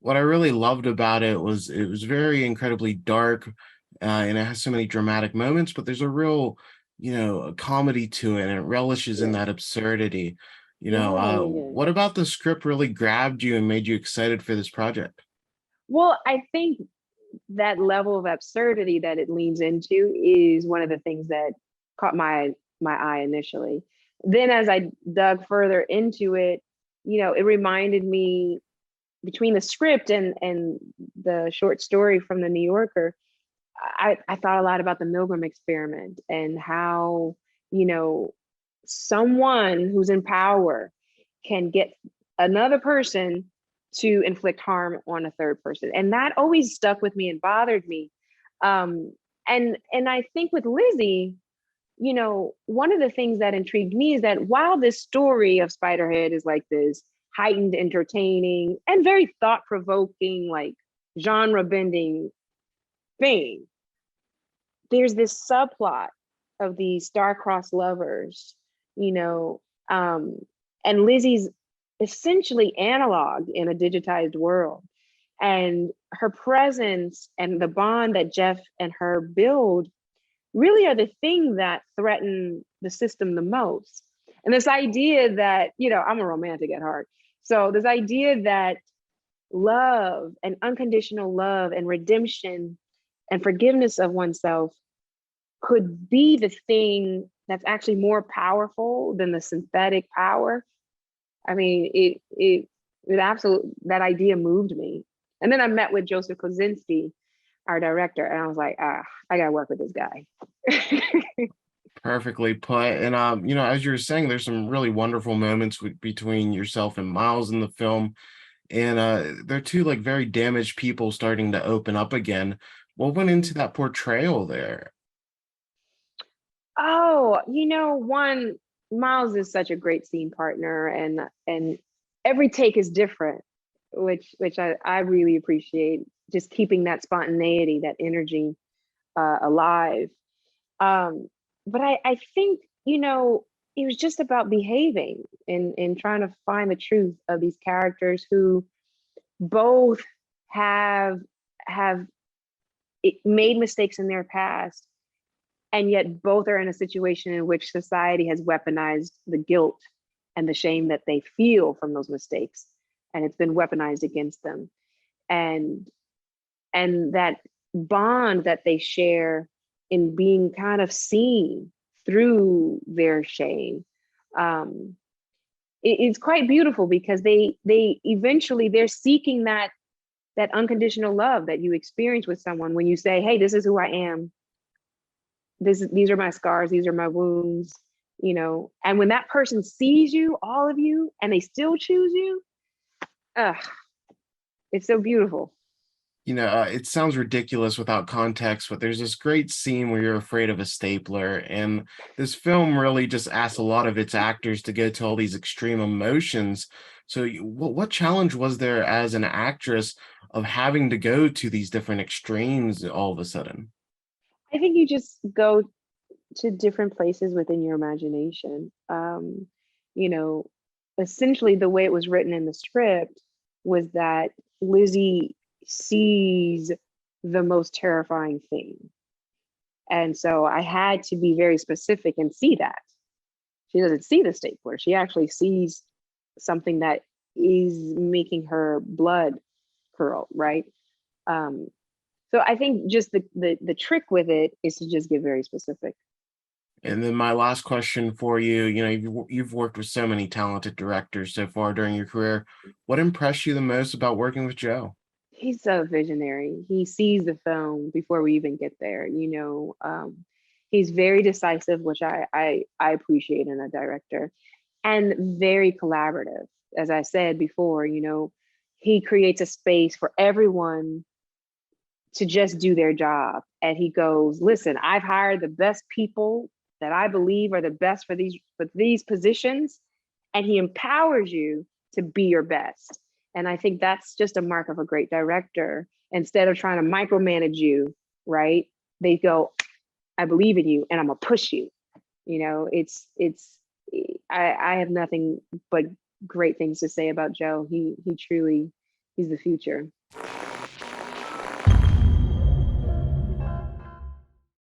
what I really loved about it was very incredibly dark, and it has so many dramatic moments, but there's a real, a comedy to it, and it relishes in Yeah, that absurdity. yeah. What about the script really grabbed you and made you excited for this project? Well, I think that level of absurdity that it leans into is one of the things that caught my eye initially. Then as I dug further into it, it reminded me between the script and the short story from the New Yorker, I thought a lot about the Milgram experiment and how, you know, someone who's in power can get another person to inflict harm on a third person. And that always stuck with me and bothered me. And I think with Lizzy, one of the things that intrigued me is that while this story of Spiderhead is like this heightened, entertaining, and very thought provoking, like genre bending thing, there's this subplot of these star-crossed lovers, you know, um, and Lizzy's essentially analog in a digitized world. And her presence and the bond that Jeff and her build really are the thing that threaten the system the most. And this idea that, I'm a romantic at heart. So this idea that love and unconditional love and redemption and forgiveness of oneself could be the thing that's actually more powerful than the synthetic power. I mean, it absolutely, that idea moved me. And then I met with Joseph Kosinski, our director, and I was like, I gotta work with this guy. Perfectly put. And as you were saying, there's some really wonderful moments between yourself and Miles in the film, and they're two like very damaged people starting to open up again. What went into that portrayal there? Oh, one, Miles is such a great scene partner, and every take is different, which I really appreciate. Just keeping that spontaneity, that energy alive. Um, but I think, it was just about behaving and trying to find the truth of these characters who both have have made mistakes in their past, and yet both are in a situation in which society has weaponized the guilt and the shame that they feel from those mistakes, and it's been weaponized against them. And and that bond that they share in being kind of seen through their shame, um, it's quite beautiful because they eventually they're seeking that unconditional love that you experience with someone when you say, hey, this is who I am, these are my scars, these are my wounds, and when that person sees you, all of you, and they still choose you, uh, it's so beautiful. It sounds ridiculous without context, but there's this great scene where you're afraid of a stapler, and this film really just asks a lot of its actors to go to all these extreme emotions. So, what challenge was there as an actress of having to go to these different extremes all of a sudden? I think you just go to different places within your imagination. You know, Essentially, the way it was written in the script was that Lizzy sees the most terrifying thing. And so I had to be very specific and see that. She doesn't see the stapler, she actually sees something that is making her blood curl, right? Um, so I think just the trick with it is to just get very specific. And then my last question for you, you've worked with so many talented directors so far during your career. What impressed you the most about working with Joe? He's so visionary. He sees the film before we even get there. He's very decisive, which I appreciate in a director, and very collaborative. As I said before, he creates a space for everyone to just do their job. And he goes, listen, I've hired the best people that I believe are the best for these positions. And he empowers you to be your best. And I think that's just a mark of a great director. Instead of trying to micromanage you, right? They go, I believe in you and I'm gonna push you. It's I have nothing but great things to say about Joe. He truly He's the future.